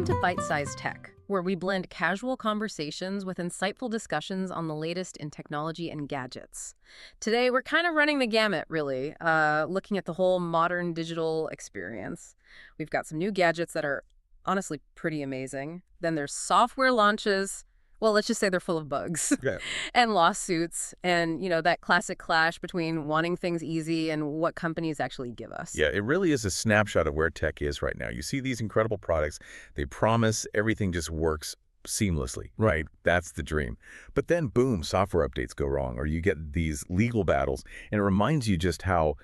Welcome to Byte-Sized Tech, where we blend casual conversations with insightful discussions on the latest in technology and gadgets. Today, we're kind of running the gamut, really, looking at the whole modern digital experience. We've got some new gadgets that are honestly pretty amazing. Then there's software launches. Well, let's just say they're full of bugs. Yeah. And lawsuits and, that classic clash between wanting things easy and what companies actually give us. Yeah, it really is a snapshot of where tech is right now. You see these incredible products. They promise everything just works seamlessly, right? That's the dream. But then, boom, software updates go wrong, or you get these legal battles, and it reminds you just how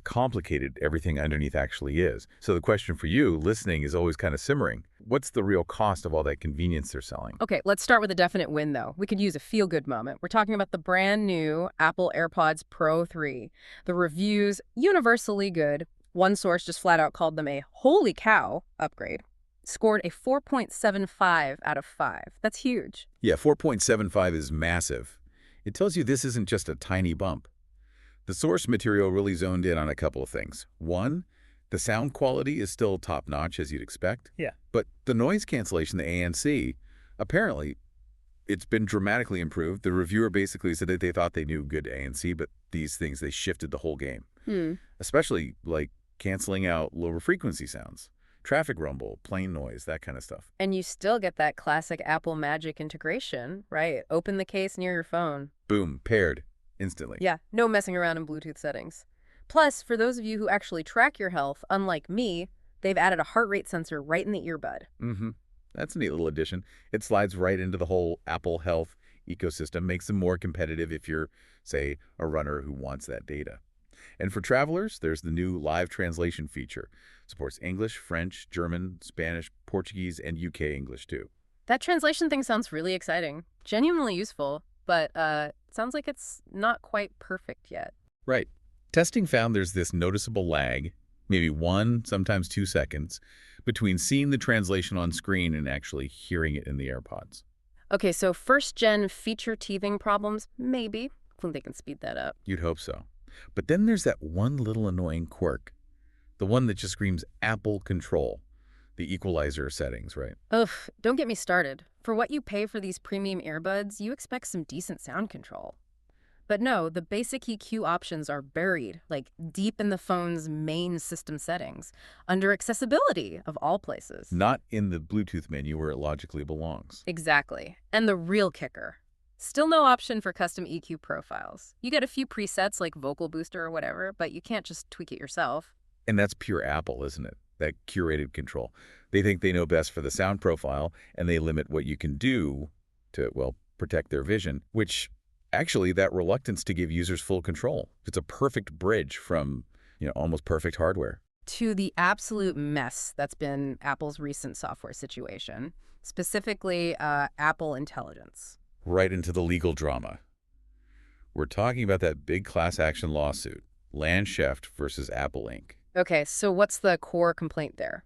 complicated everything underneath actually is. So the question for you, listening, is always kind of simmering. What's the real cost of all that convenience they're selling? Okay, let's start with a definite win, though. We could use a feel-good moment. We're talking about the brand new Apple AirPods Pro 3. The reviews, universally good. One source just flat out called them a holy cow upgrade. Scored a 4.75 out of 5. That's huge. Yeah, 4.75 is massive. It tells you this isn't just a tiny bump. The source material really zoned in on a couple of things. One, the sound quality is still top-notch, as you'd expect. Yeah. But the noise cancellation, the ANC, apparently, it's been dramatically improved. The reviewer basically said that they thought they knew good ANC, but these things, they shifted the whole game. Especially, like, canceling out lower frequency sounds. Traffic rumble, plane noise, that kind of stuff. And you still get that classic Apple Magic integration, right? Open the case near your phone. Boom, paired. Instantly. Yeah, no messing around in Bluetooth settings. Plus, for those of you who actually track your health, unlike me, they've added a heart rate sensor right in the earbud. That's a neat little addition. It slides right into the whole Apple Health ecosystem, makes them more competitive if you're, say, a runner who wants that data. And for travelers, there's the new live translation feature. Supports English, French, German, Spanish, Portuguese, and UK English too. That translation thing sounds really exciting. Genuinely useful, but sounds like it's not quite perfect yet. Right. Testing found there's this noticeable lag, maybe 1, sometimes 2 seconds, between seeing the translation on screen and actually hearing it in the AirPods. Okay, so first-gen feature teething problems, maybe. I think they can speed that up. You'd hope so. But then there's that one little annoying quirk. The one that just screams Apple control. The equalizer settings, right? Ugh, don't get me started. For what you pay for these premium earbuds, you expect some decent sound control. But no, the basic EQ options are buried, like deep in the phone's main system settings, under accessibility of all places. Not in the Bluetooth menu where it logically belongs. Exactly. And the real kicker. Still no option for custom EQ profiles. You get a few presets like vocal booster or whatever, but you can't just tweak it yourself. And that's pure Apple, isn't it? That curated control. They think they know best for the sound profile, and they limit what you can do to, well, protect their vision, which actually that reluctance to give users full control. It's a perfect bridge from, almost perfect hardware to the absolute mess that's been Apple's recent software situation, specifically Apple Intelligence. Right into the legal drama. We're talking about that big class action lawsuit, Landschaft versus Apple Inc. Okay, so what's the core complaint there?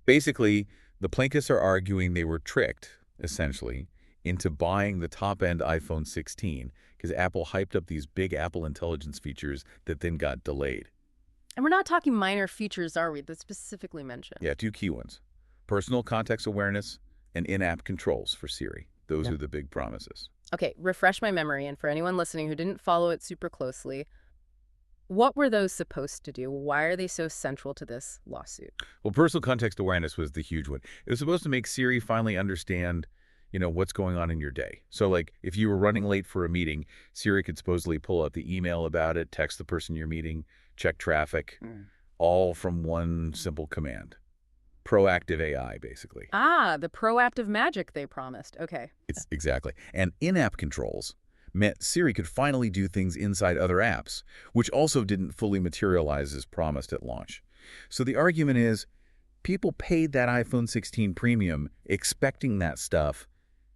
Basically, the plaintiffs are arguing they were tricked, essentially, into buying the top-end iPhone 16 because Apple hyped up these big Apple Intelligence features that then got delayed. And we're not talking minor features, are we, that's specifically mentioned? Yeah, 2 key ones. Personal context awareness and in-app controls for Siri. Those are the big promises. Okay, refresh my memory, and for anyone listening who didn't follow it super closely, what were those supposed to do? Why are they so central to this lawsuit? Well, personal context awareness was the huge one. It was supposed to make Siri finally understand, what's going on in your day. So, like, if you were running late for a meeting, Siri could supposedly pull up the email about it, text the person you're meeting, check traffic, all from one simple command. Proactive AI, basically. Ah, the proactive magic they promised. Okay. It's exactly. And in-app controls meant Siri could finally do things inside other apps, which also didn't fully materialize as promised at launch. So the argument is, people paid that iPhone 16 premium expecting that stuff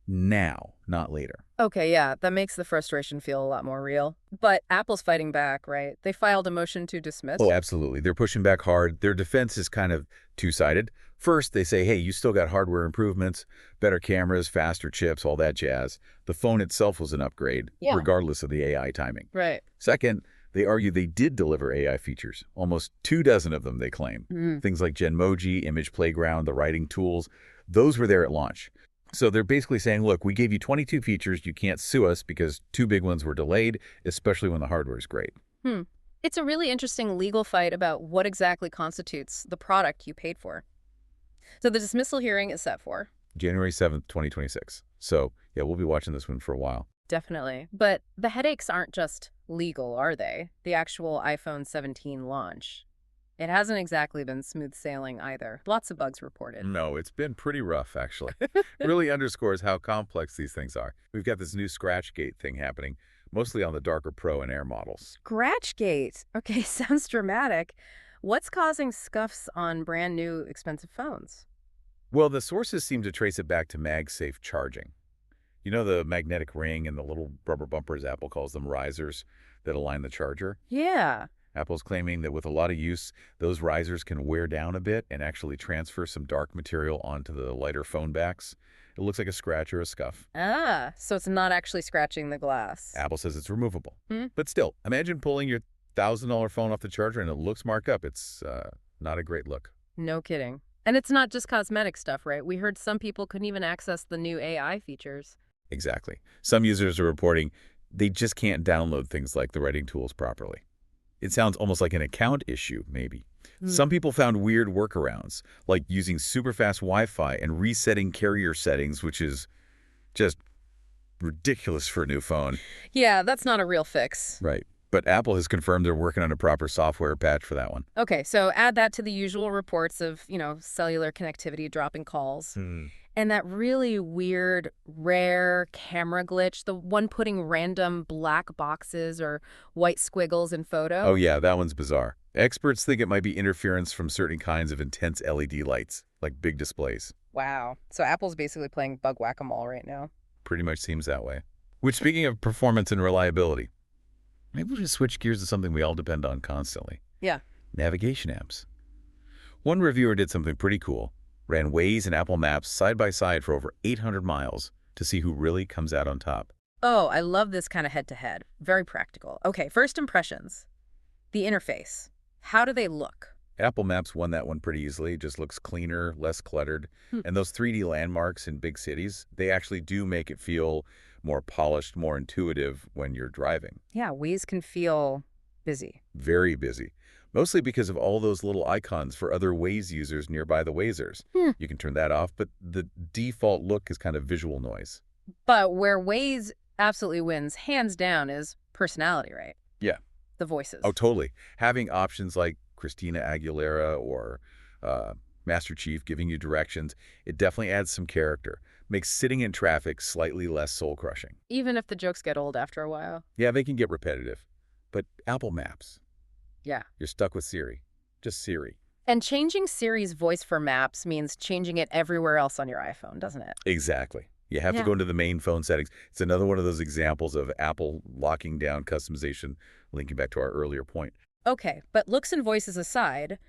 now, not later. Okay, yeah, that makes the frustration feel a lot more real. But Apple's fighting back, right? They filed a motion to dismiss. Oh, absolutely. They're pushing back hard. Their defense is kind of two-sided. First, they say, hey, you still got hardware improvements, better cameras, faster chips, all that jazz. The phone itself was an upgrade, regardless of the AI timing. Right. Second, they argue they did deliver AI features. Almost 24 of them, they claim. Things like Genmoji, Image Playground, the writing tools. Those were there at launch. So they're basically saying, look, we gave you 22 features. You can't sue us because 2 big ones were delayed, especially when the hardware is great. Hmm. It's a really interesting legal fight about what exactly constitutes the product you paid for. So the dismissal hearing is set for January 7th, 2026. So, yeah, we'll be watching this one for a while. definitely. But the headaches aren't just legal, are they? The actual iPhone 17 launch. It hasn't exactly been smooth sailing either. Lots of bugs reported. No, it's been pretty rough, actually. Really underscores how complex these things are. We've got this new Scratchgate thing happening, mostly on the darker Pro and Air models. Scratchgate. Okay, sounds dramatic. What's causing scuffs on brand new expensive phones? Well, the sources seem to trace it back to MagSafe charging. You know the magnetic ring and the little rubber bumpers, Apple calls them risers, that align the charger? Yeah. Apple's claiming that with a lot of use, those risers can wear down a bit and actually transfer some dark material onto the lighter phone backs. It looks like a scratch or a scuff. Ah, so it's not actually scratching the glass. Apple says it's removable. Hmm? But still, imagine pulling your $1,000 phone off the charger and it looks marked up. It's not a great look. No kidding. And it's not just cosmetic stuff, right? We heard some people couldn't even access the new AI features. Exactly. Some users are reporting they just can't download things like the writing tools properly. It sounds almost like an account issue, maybe. Some people found weird workarounds, like using super fast Wi-Fi and resetting carrier settings, which is just ridiculous for a new phone. Yeah, that's not a real fix. Right. But Apple has confirmed they're working on a proper software patch for that one. Okay, so add that to the usual reports of, cellular connectivity dropping calls. And that really weird, rare camera glitch, the one putting random black boxes or white squiggles in photo. Oh yeah, that one's bizarre. Experts think it might be interference from certain kinds of intense LED lights, like big displays. Wow. So Apple's basically playing bug whack-a-mole right now. Pretty much seems that way. Which, speaking of performance and reliability, maybe we'll just switch gears to something we all depend on constantly. Yeah. Navigation apps. One reviewer did something pretty cool. Ran Waze and Apple Maps side by side for over 800 miles to see who really comes out on top. Oh, I love this kind of head-to-head. Very practical. Okay, first impressions. The interface. How do they look? Apple Maps won that one pretty easily. It just looks cleaner, less cluttered. And those 3D landmarks in big cities, they actually do make it feel more polished, more intuitive when you're driving. Yeah, Waze can feel busy. Very busy. Mostly because of all those little icons for other Waze users nearby the Wazers. You can turn that off, but the default look is kind of visual noise. But where Waze absolutely wins, hands down, is personality, right? Yeah. The voices. Oh, totally. Having options like Christina Aguilera or Master Chief giving you directions, it definitely adds some character. Makes sitting in traffic slightly less soul-crushing. Even if the jokes get old after a while. Yeah, they can get repetitive. But Apple Maps, Yeah. you're stuck with Siri. Just Siri. And changing Siri's voice for Maps means changing it everywhere else on your iPhone, doesn't it? Exactly. You have to go into the main phone settings. It's another one of those examples of Apple locking down customization, linking back to our earlier point. Okay, but looks and voices aside,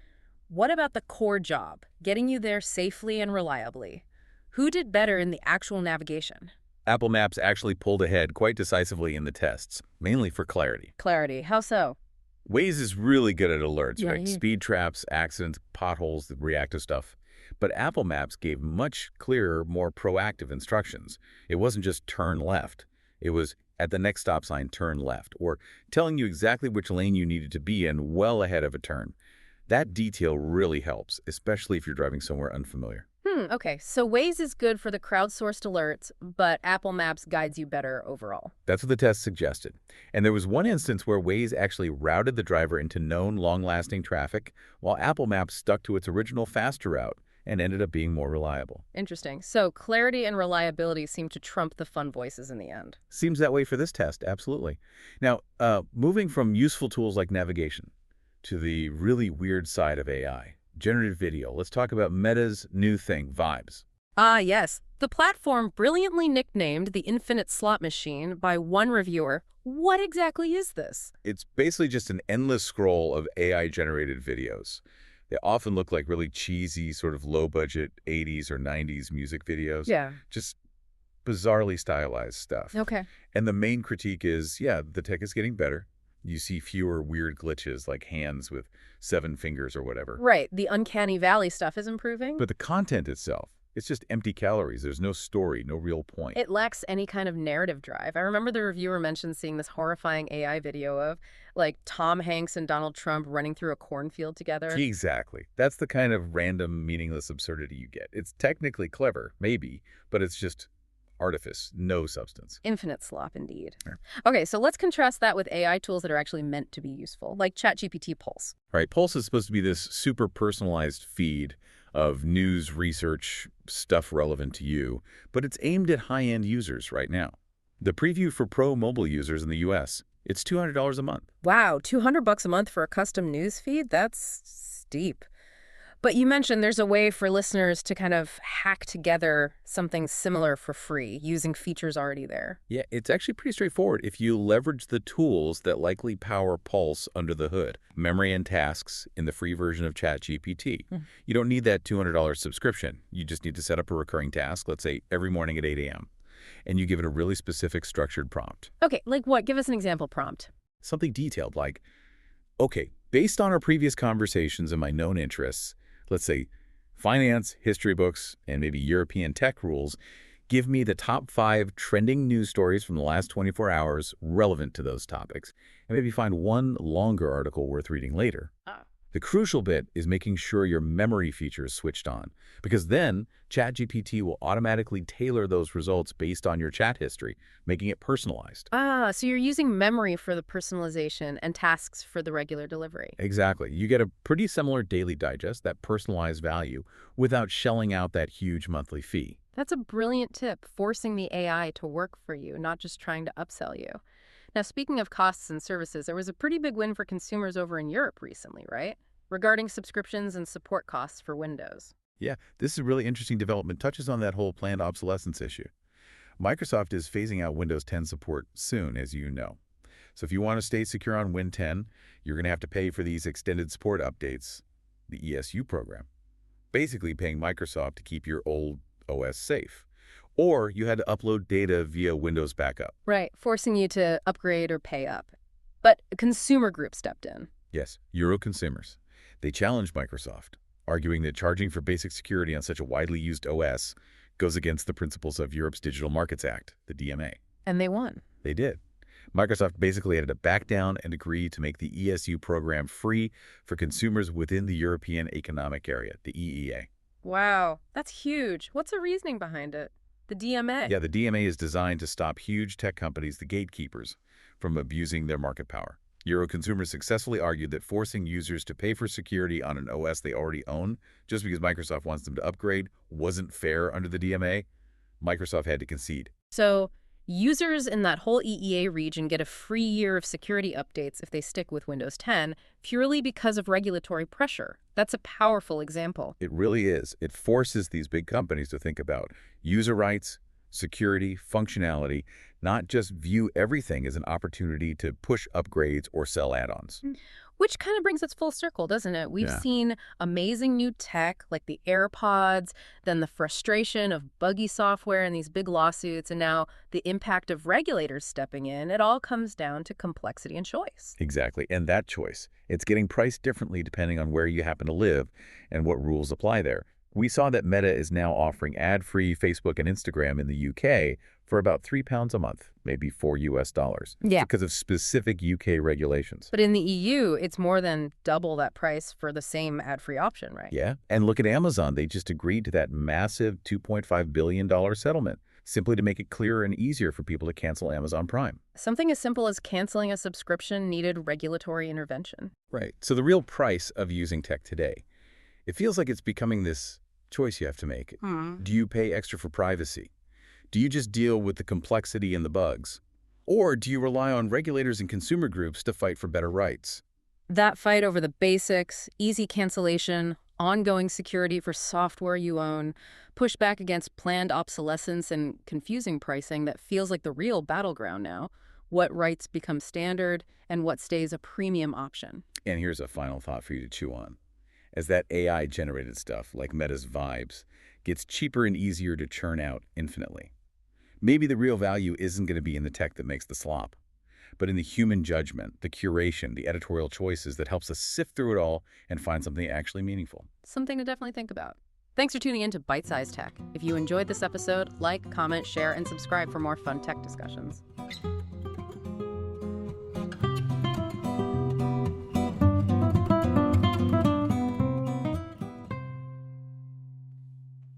what about the core job, getting you there safely and reliably? Who did better in the actual navigation? Apple Maps actually pulled ahead quite decisively in the tests, mainly for clarity. Clarity. How so? Waze is really good at alerts, Yeah, right? yeah. Speed traps, accidents, potholes, the reactive stuff. But Apple Maps gave much clearer, more proactive instructions. It wasn't just turn left. It was at the next stop sign, turn left, or telling you exactly which lane you needed to be in well ahead of a turn. That detail really helps, especially if you're driving somewhere unfamiliar. Okay, so Waze is good for the crowdsourced alerts, but Apple Maps guides you better overall. That's what the test suggested. And there was one instance where Waze actually routed the driver into known long-lasting traffic, while Apple Maps stuck to its original faster route and ended up being more reliable. Interesting. So clarity and reliability seem to trump the fun voices in the end. Seems that way for this test, absolutely. Now, moving from useful tools like navigation to the really weird side of AI, generative video, let's talk about Meta's new thing, Vibes. Ah, yes. The platform brilliantly nicknamed the infinite slot machine by one reviewer. What exactly is this? It's basically just an endless scroll of AI-generated videos. They often look like really cheesy, sort of low-budget 80s or 90s music videos. Yeah. Just bizarrely stylized stuff. Okay. And the main critique is, yeah, the tech is getting better. You see fewer weird glitches like hands with 7 fingers or whatever. Right. The uncanny valley stuff is improving? But the content itself, It's just empty calories. There's no story, no real point. It lacks any kind of narrative drive. I remember the reviewer mentioned seeing this horrifying AI video of, like, Tom Hanks and Donald Trump running through a cornfield together. Exactly. That's the kind of random, meaningless absurdity you get. It's technically clever, maybe, but it's just artifice, no substance. Infinite slop, indeed. Sure. Okay, so let's contrast that with AI tools that are actually meant to be useful, like ChatGPT Pulse. All right, Pulse is supposed to be this super personalized feed of news, research, stuff relevant to you, but it's aimed at high-end users right now. The preview for pro mobile users in the US, it's $200 a month. Wow, $200 a month for a custom news feed? That's steep. But you mentioned there's a way for listeners to kind of hack together something similar for free using features already there. Yeah, it's actually pretty straightforward if you leverage the tools that likely power Pulse under the hood. Memory and tasks in the free version of ChatGPT. You don't need that $200 subscription. You just need to set up a recurring task, let's say every morning at 8 a.m., and you give it a really specific structured prompt. Okay, like what? Give us an example prompt. Something detailed like, okay, based on our previous conversations and my known interests, let's say finance, history books, and maybe European tech rules, give me the top 5 trending news stories from the last 24 hours relevant to those topics, and maybe find one longer article worth reading later. The crucial bit is making sure your memory feature is switched on, because then ChatGPT will automatically tailor those results based on your chat history, making it personalized. So you're using memory for the personalization and tasks for the regular delivery. Exactly. You get a pretty similar daily digest, that personalized value, without shelling out that huge monthly fee. That's a brilliant tip, forcing the AI to work for you, not just trying to upsell you. Now, speaking of costs and services, there was a pretty big win for consumers over in Europe recently, right? Regarding subscriptions and support costs for Windows. Yeah, this is a really interesting development, touches on that whole planned obsolescence issue. Microsoft is phasing out Windows 10 support soon, as you know. So if you want to stay secure on Win 10, you're going to have to pay for these extended support updates, the ESU program, basically paying Microsoft to keep your old OS safe. Or you had to upload data via Windows Backup. Right, forcing you to upgrade or pay up. But a consumer group stepped in. Yes, Euro consumers. They challenged Microsoft, arguing that charging for basic security on such a widely used OS goes against the principles of Europe's Digital Markets Act, the DMA. And they won. They did. Microsoft basically had to back down and agree to make the ESU program free for consumers within the European Economic Area, the EEA. Wow, that's huge. What's the reasoning behind it? The DMA? Yeah, the DMA is designed to stop huge tech companies, the gatekeepers, from abusing their market power. Euro consumers successfully argued that forcing users to pay for security on an OS they already own, just because Microsoft wants them to upgrade, wasn't fair under the DMA. Microsoft had to concede. So users in that whole EEA region get a free year of security updates if they stick with Windows 10, purely because of regulatory pressure. That's a powerful example. It really is. It forces these big companies to think about user rights, security, functionality, not just view everything as an opportunity to push upgrades or sell add-ons. Which kind of brings us full circle, doesn't it? We've Yeah. seen amazing new tech like the AirPods, then the frustration of buggy software and these big lawsuits, and now the impact of regulators stepping in. It all comes down to complexity and choice. Exactly. And that choice, it's getting priced differently depending on where you happen to live and what rules apply there. We saw that Meta is now offering ad-free Facebook and Instagram in the UK for about £3 a month, maybe $4 US. Yeah. Because of specific UK regulations. But in the EU, it's more than double that price for the same ad-free option, right? Yeah. And look at Amazon. They just agreed to that massive $2.5 billion settlement, simply to make it clearer and easier for people to cancel Amazon Prime. Something as simple as canceling a subscription needed regulatory intervention. Right. So the real price of using tech today, it feels like it's becoming this choice you have to make. Do you pay extra for privacy? Do you just deal with the complexity and the bugs? Or do you rely on regulators and consumer groups to fight for better rights? That fight over the basics, easy cancellation, ongoing security for software you own, pushback against planned obsolescence and confusing pricing that feels like the real battleground now. What rights become standard and what stays a premium option. And here's a final thought for you to chew on. As that AI-generated stuff, like Meta's Vibes, gets cheaper and easier to churn out infinitely, maybe the real value isn't going to be in the tech that makes the slop, but in the human judgment, the curation, the editorial choices that helps us sift through it all and find something actually meaningful. Something to definitely think about. Thanks for tuning in to Byte-Sized Tech. If you enjoyed this episode, like, comment, share, and subscribe for more fun tech discussions.